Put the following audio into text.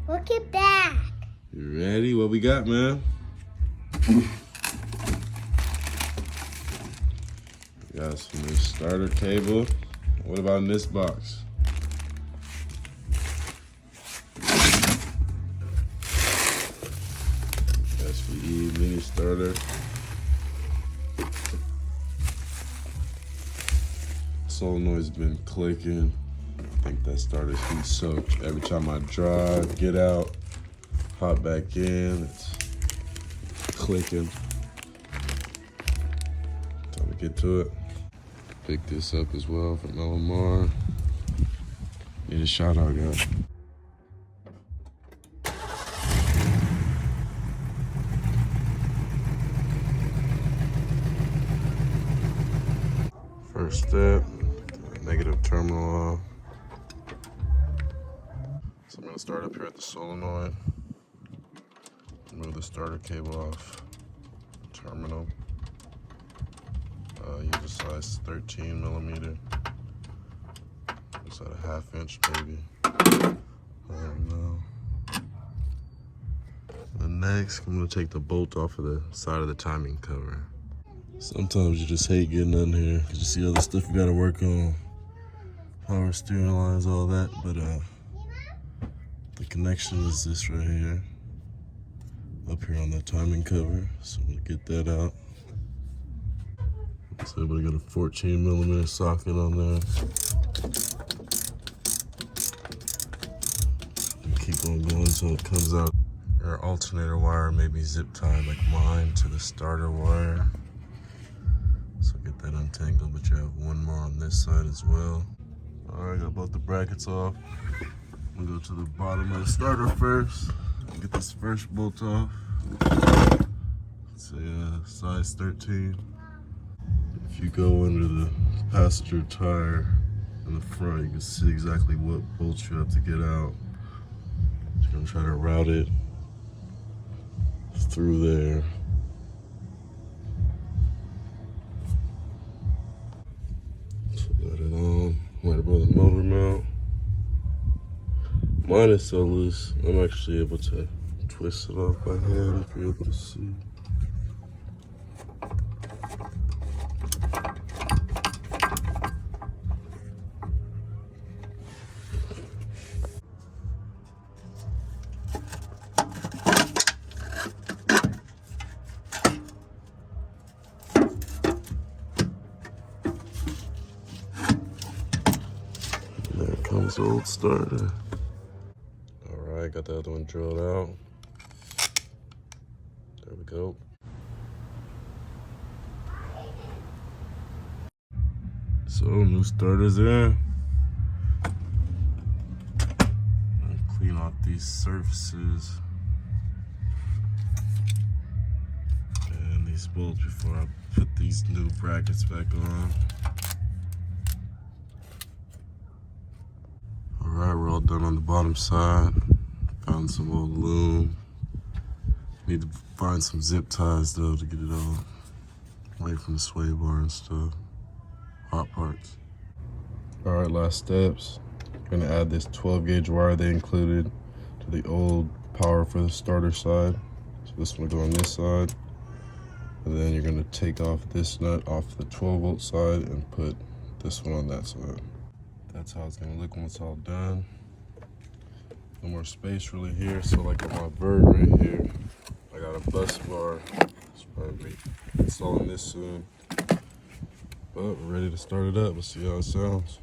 Look at that. You ready? What we got, man? We got some new starter cable. What about in this box? SVE mini starter. Solenoid's been clicking. I think that starter's heat soaked. Every time I drive, get out, hop back in, it's clicking. Time to get to it. Pick this up as well from LMR. Need a shout out, guys. First step, negative terminal off. So I'm gonna start up here at the solenoid. Move the starter cable off terminal. Use a size 13 millimeter. It's at a 1/2 inch maybe. I don't know. And next, I'm gonna take the bolt off of the side of the timing cover. Sometimes you just hate getting in here because you see other stuff you gotta work on. Power steering lines, all that, but the connection is this right here. Up here on that timing cover. So I'm gonna get that out. So everybody got a 14 millimeter socket on there. And keep on going until it comes out. Your alternator wire may be zip tied like mine to the starter wire. So get that untangled, but you have one more on this side as well. All right, got both the brackets off. I'm gonna go to the bottom of the starter first. Get this first bolt off. It's a size 13. If you go under the passenger tire in the front, you can see exactly what bolts you have to get out. You're gonna try to route it through there. So let it on, right above the motor mount. Mine is so loose, I'm actually able to twist it off by hand if you're able to see. There comes the old starter. Alright, got the other one drilled out. There we go. So, new starter's in. Clean off these surfaces and these bolts before I put these new brackets back on. Alright, we're all done on the bottom side. Found some old loom. Need to find some zip ties though to get it all away from the sway bar and stuff. Hot parts. Alright, last steps. I'm gonna add this 12 gauge wire they included to the old power for the starter side. So this one will go on this side. And then you're gonna take off this nut off the 12 volt side and put this one on that side. That's how it's gonna look when it's all done. No more space really here, so like on my vert right here, I got a bus bar. It's probably installing this soon. But we're ready to start it up. Let's see how it sounds.